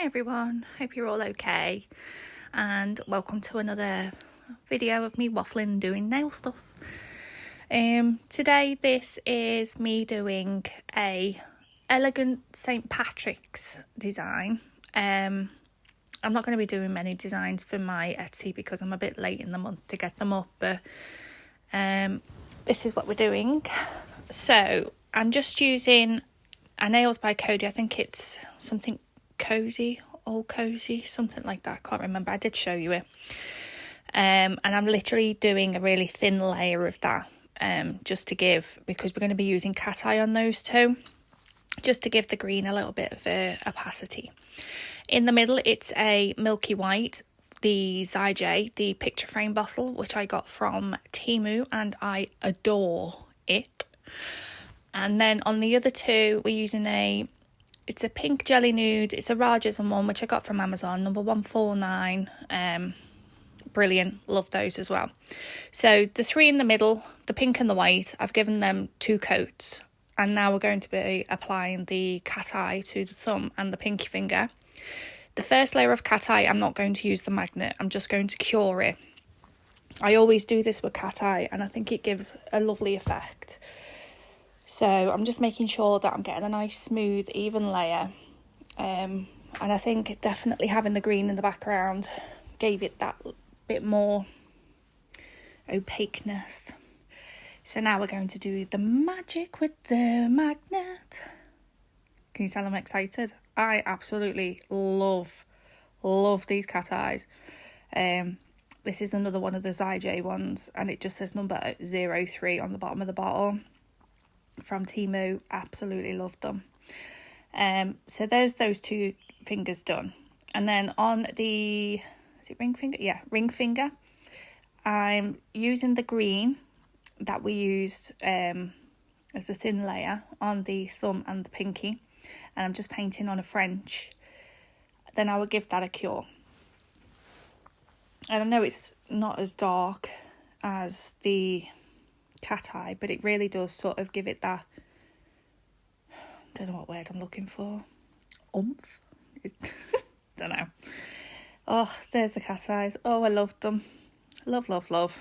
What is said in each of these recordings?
everyone, hope you're all okay, and welcome to another video of me waffling doing nail stuff. Today this is me doing a elegant St. Patrick's design. I'm not going to be doing many designs for my Etsy because I'm a bit late in the month to get them up, but this is what we're doing. So I'm just using a Nails by Cody. I think it's something cozy, all cozy, something like that. I can't remember. I did show you it. And I'm literally doing a really thin layer of that, just to give, because we're going to be using cat eye on those two, just to give the green a little bit of opacity. In the middle, it's a milky white, the Zyj, the picture frame bottle, which I got from Temu, and I adore it. And then on the other two, we're using it's a pink jelly nude. It's a Rarjsm one, which I got from Amazon, number 149. Brilliant, love those as well. So the three in the middle, the pink and the white, I've given them 2 coats. And now we're going to be applying the cat eye to the thumb and the pinky finger. The first layer of cat eye, I'm not going to use the magnet. I'm just going to cure it. I always do this with cat eye, and I think it gives a lovely effect. So I'm just making sure that I'm getting a nice, smooth, even layer. And I think definitely having the green in the background gave it that bit more opaqueness. So now we're going to do the magic with the magnet. Can you tell I'm excited? I absolutely love these cat eyes. This is another one of the Zyj ones, and it just says number 03 on the bottom of the bottle. From Temu, absolutely love them. So there's those 2 fingers done, and then on the ring finger? Yeah, ring finger. I'm using the green that we used as a thin layer on the thumb and the pinky, and I'm just painting on a French. Then I will give that a cure. And I know it's not as dark as the cat eye, but it really does sort of give it that, don't know what word I'm looking for, oomph. Don't know. Oh, there's the cat eyes. Oh, I love them. Love.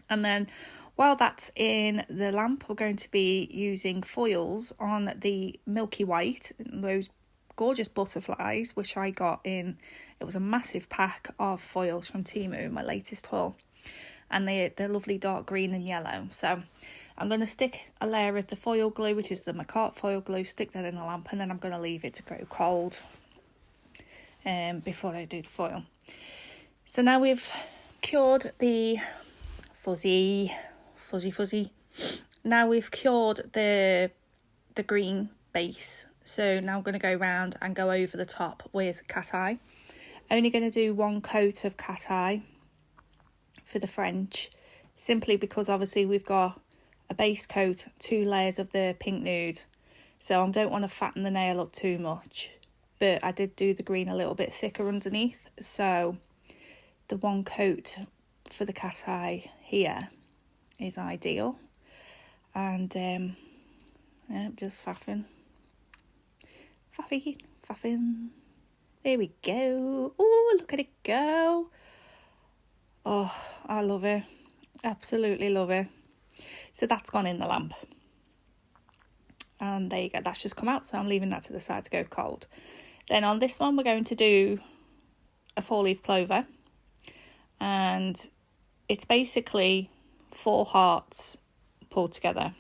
And then while that's in the lamp, we're going to be using foils on the milky white, those gorgeous butterflies, which I got in, it was a massive pack of foils from Temu, my latest haul. And they're lovely dark green and yellow. So I'm going to stick a layer of the foil glue, which is the Macart foil glue, stick that in the lamp, and then I'm going to leave it to go cold before I do the foil. So now we've cured the fuzzy. Now we've cured the green base. So now I'm going to go around and go over the top with cat eye. Only going to do 1 coat of cat eye for the French, simply because obviously we've got a base coat, 2 layers of the pink nude, so I don't want to fatten the nail up too much, but I did do the green a little bit thicker underneath, so the 1 coat for the cat eye here is ideal. And yeah, just faffing, there we go. Oh, look at it go. Oh, I love it. Absolutely love it. So that's gone in the lamp. And there you go. That's just come out. So I'm leaving that to the side to go cold. Then on this one, we're going to do a 4-leaf clover. And it's basically 4 hearts pulled together.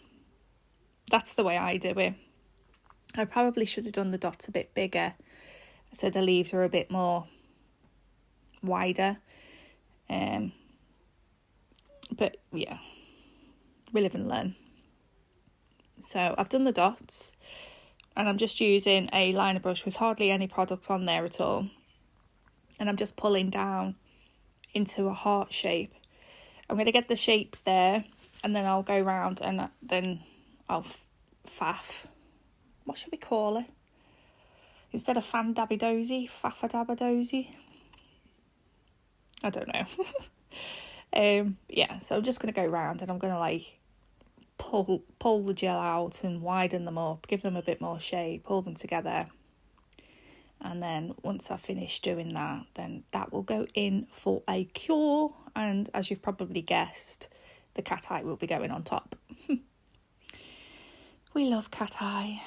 That's the way I do it. I probably should have done the dots a bit bigger, so the leaves are a bit more wider. But yeah, we live and learn. So I've done the dots, and I'm just using a liner brush with hardly any product on there at all, and I'm just pulling down into a heart shape. I'm going to get the shapes there, and then I'll go round, and then I'll faff. What should we call it? Instead of fan dabby dozy, faffa dabba dozy. I don't know. Yeah, so I'm just going to go round, and I'm going to like pull the gel out and widen them up, give them a bit more shape, pull them together, And then once I've finished doing that, then that will go in for a cure. And as you've probably guessed, the cat eye will be going on top. We love cat eye.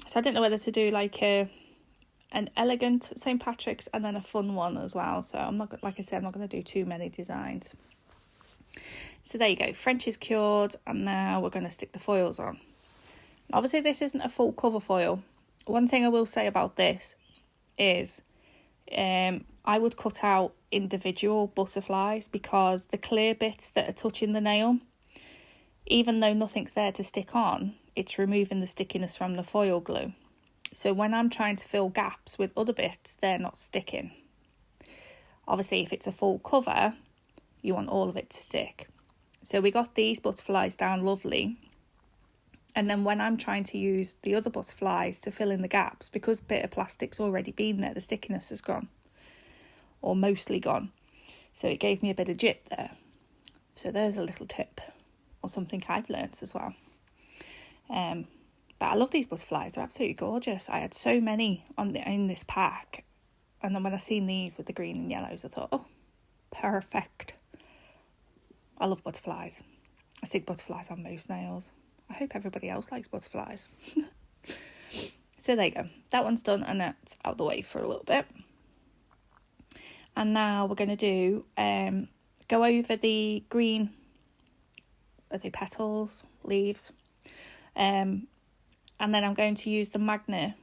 So I didn't know whether to do like an elegant St. Patrick's and then a fun one as well. So I'm not, like I said, I'm not going to do too many designs. So there you go. French is cured, and now we're going to stick the foils on. Obviously, this isn't a full cover foil. One thing I will say about this is I would cut out individual butterflies, because the clear bits that are touching the nail, even though nothing's there to stick on, it's removing the stickiness from the foil glue. So when I'm trying to fill gaps with other bits, they're not sticking. Obviously, if it's a full cover, you want all of it to stick. So we got these butterflies down lovely. And then when I'm trying to use the other butterflies to fill in the gaps, because a bit of plastic's already been there, the stickiness is gone, or mostly gone. So it gave me a bit of jip there. So there's a little tip, or something I've learnt as well. But I love these butterflies. They're absolutely gorgeous. I had so many in this pack. And then when I seen these with the green and yellows, I thought, oh, perfect. I love butterflies. I stick butterflies on most nails. I hope everybody else likes butterflies. So there you go. That one's done, and that's out the way for a little bit. And now we're going to do, go over the green, are they petals, leaves? And then I'm going to use the magnet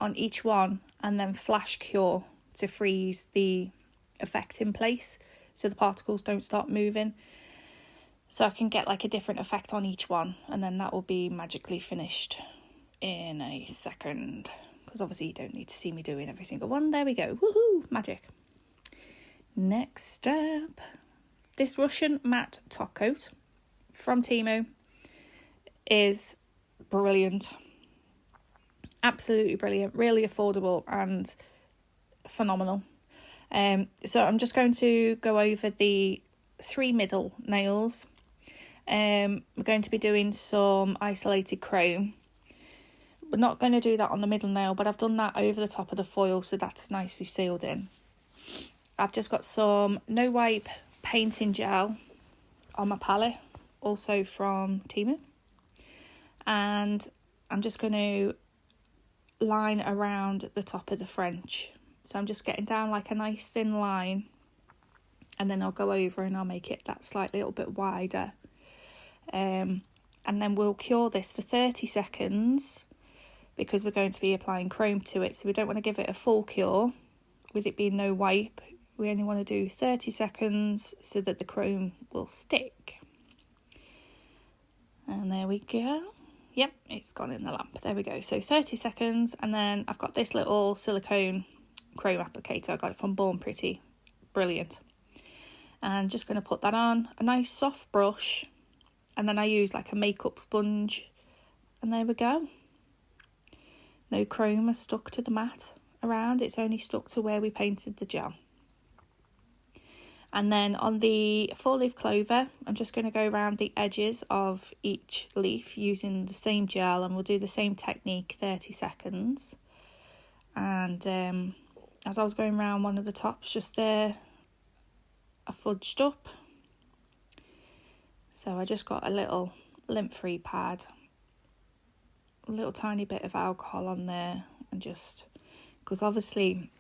on each one and then flash cure to freeze the effect in place so the particles don't start moving. So I can get like a different effect on each one, and then that will be magically finished in a second. Because obviously you don't need to see me doing every single one. There we go. Woohoo! Magic. Next step. This Russian matte top coat from Temu is brilliant. Absolutely brilliant. Really affordable and phenomenal. So I'm just going to go over the 3 middle nails. We're going to be doing some isolated chrome. We're not going to do that on the middle nail, but I've done that over the top of the foil, so that's nicely sealed in. I've just got some no wipe painting gel on my palette, also from Temu, and I'm just going to line around the top of the French. So I'm just getting down like a nice thin line, and then I'll go over and I'll make it that slightly little bit wider. And then we'll cure this for 30 seconds because we're going to be applying chrome to it. So we don't want to give it a full cure with it being no wipe. We only want to do 30 seconds so that the chrome will stick. And there we go. Yep, it's gone in the lamp. There we go. So 30 seconds, and then I've got this little silicone chrome applicator. I got it from Born Pretty. Brilliant. And just going to put that on a nice soft brush, and then I use like a makeup sponge, and there we go. No chrome has stuck to the mat around, it's only stuck to where we painted the gel. And then on the 4-leaf clover, I'm just going to go around the edges of each leaf using the same gel, and we'll do the same technique, 30 seconds. And as I was going around one of the tops just there, I fudged up. So I just got a little lint-free pad, a little tiny bit of alcohol on there, and just, because obviously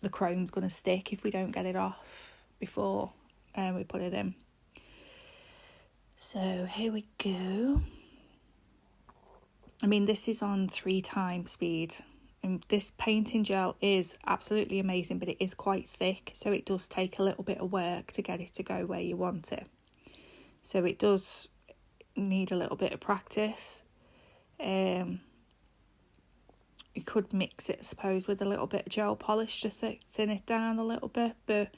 the chrome's going to stick if we don't get it off before we put it in. So here we go. I mean, this is on 3 times speed, and this painting gel is absolutely amazing, but it is quite thick, so it does take a little bit of work to get it to go where you want it. So it does need a little bit of practice. You could mix it, I suppose, with a little bit of gel polish to thin it down a little bit, but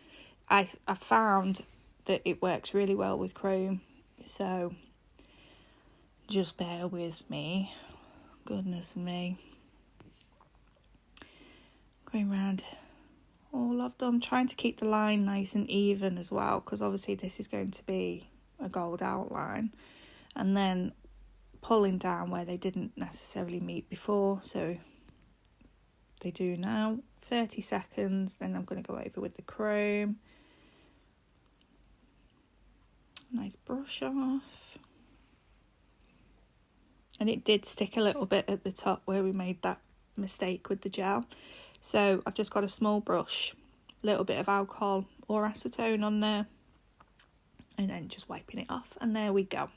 I found that it works really well with chrome, so just bear with me. Goodness me. Going around all of them, trying to keep the line nice and even as well, because obviously this is going to be a gold outline, and then pulling down where they didn't necessarily meet before, so they do now. 30 seconds, then I'm going to go over with the chrome. Nice brush off. And it did stick a little bit at the top where we made that mistake with the gel. So I've just got a small brush, a little bit of alcohol or acetone on there, and then just wiping it off, and there we go.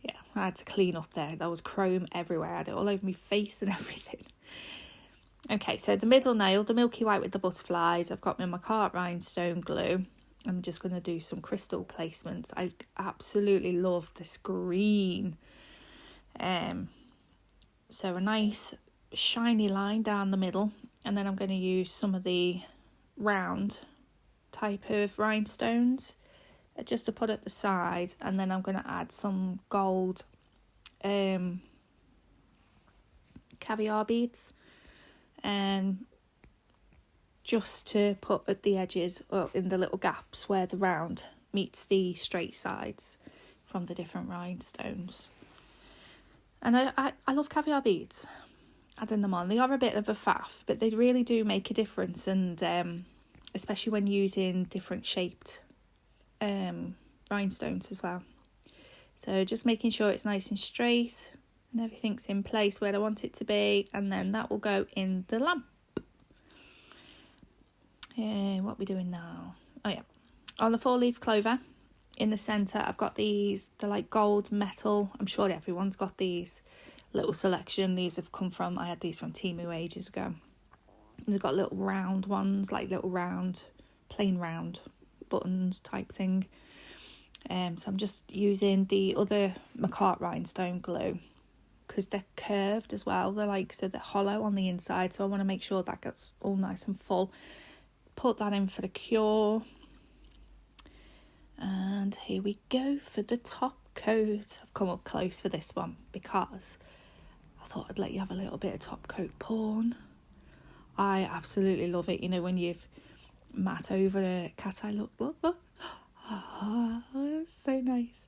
Yeah, I had to clean up there. There was chrome everywhere. I had it all over my face and everything. Okay, so the middle nail, the milky white with the butterflies, I've got my Macart rhinestone glue. I'm just going to do some crystal placements. I absolutely love this green. So a nice shiny line down the middle, and then I'm going to use some of the round type of rhinestones just to put at the side, and then I'm going to add some gold caviar beads just to put at the edges or in the little gaps where the round meets the straight sides from the different rhinestones. And I love caviar beads, adding them on. They are a bit of a faff, but they really do make a difference, and especially when using different shaped rhinestones as well. So just making sure it's nice and straight and everything's in place where I want it to be, and then that will go in the lamp. What are we doing now? Oh yeah, on the 4-leaf clover in the centre I've got these, they're like gold metal. I'm sure everyone's got these little selection. These have come from, I had these from Temu ages ago. And they've got little round ones, like little round, plain round buttons type thing. So I'm just using the other Macart rhinestone glue because they're curved as well. They're like, so they're hollow on the inside, so I want to make sure that gets all nice and full. Put that in for the cure, and here we go for the top coat. I've come up close for this one because I thought I'd let you have a little bit of top coat porn. I absolutely love it. You know, when you've matte over a cat eye, look. Oh, it's so nice.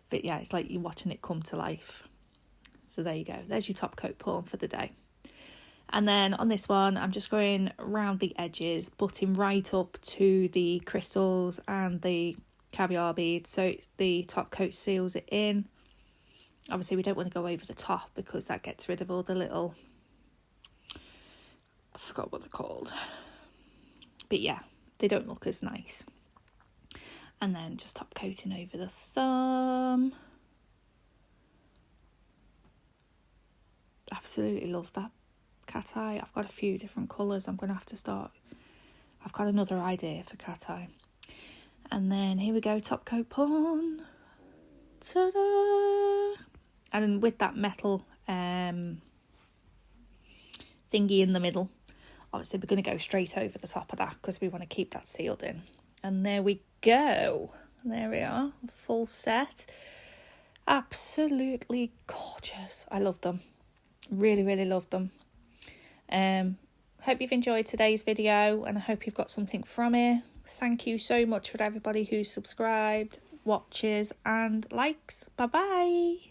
But yeah, it's like you're watching it come to life. So there you go. There's your top coat porn for the day. And then on this one, I'm just going around the edges, butting right up to the crystals and the caviar beads, so the top coat seals it in. Obviously, we don't want to go over the top because that gets rid of all the little, I forgot what they're called. But yeah, they don't look as nice. And then just top coating over the thumb. Absolutely love that cat eye. I've got a few different colours. I'm going to have to start. I've got another idea for cat eye. And then here we go, top coat porn. Ta-da! And with that metal thingy in the middle, obviously we're going to go straight over the top of that because we want to keep that sealed in. And there we go. There we are, full set. Absolutely gorgeous. I love them. Really, really love them. Hope you've enjoyed today's video, and I hope you've got something from it. Thank you so much for everybody who subscribed, watches and likes. Bye bye.